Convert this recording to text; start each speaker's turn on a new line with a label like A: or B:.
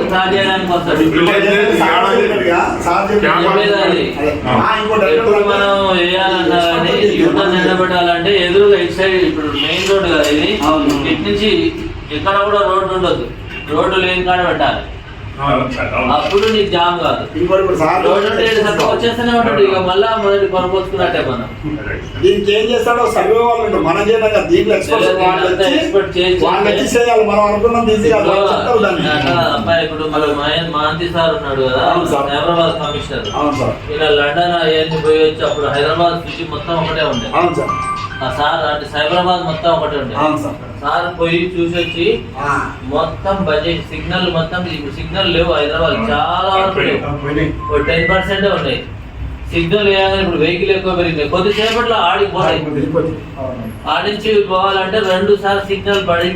A: Start చేయడానికి వస్తాడు. ఇప్పుడు మనం వేయాలన్నా కానీ యూటర్న్ నిలబెట్టాలంటే ఎదురుగా ఇటు సైడ్ ఇప్పుడు మెయిన్ రోడ్ కదా ఇది, ఇటు నుంచి ఎక్కడ కూడా రోడ్డు ఉండదు, రోడ్డు లేని కాడ పెట్టాలి, అప్పుడు నీకు జామ్ కాదు. వచ్చేస్తూనే ఉంటాడు, ఇక మళ్ళా మొదటి కొనుక్కొచ్చుకున్నట్టే మనం.
B: దీనికి ఏం చేస్తాడో సర్వే వాళ్ళు ఉంటారు, మనం చేయడం దీంట్లో ఎక్స్పర్ట్ చేయాలి. మనం అనుకున్నాం
A: అబ్బాయి ఇప్పుడు మన మహంతి సార్ ఉన్నాడు కదా, హైదరాబాద్ కమిషనర్, ఇలా లండన్ అవన్నీ పోయి వచ్చి అప్పుడు హైదరాబాద్ సిటీ మొత్తం ఒకటే ఉండే. సార్ అంటే సైబరాబాద్ మొత్తం ఒకటే ఉండే. సార్ పోయి చూసి వచ్చి మొత్తం బడ్జెట్ సిగ్నల్ మొత్తం, ఇప్పుడు సిగ్నల్ లేవు హైదరాబాద్, చాలా వరకు 10% ఉన్నాయి సిగ్నల్. వేయాలని ఇప్పుడు వెహికల్ ఎక్కువ పెరిగింది, కొద్దిసేపట్లో ఆడిపోతాయి. ఆడించి పోవాలంటే 2 సార్లు సిగ్నల్ పడి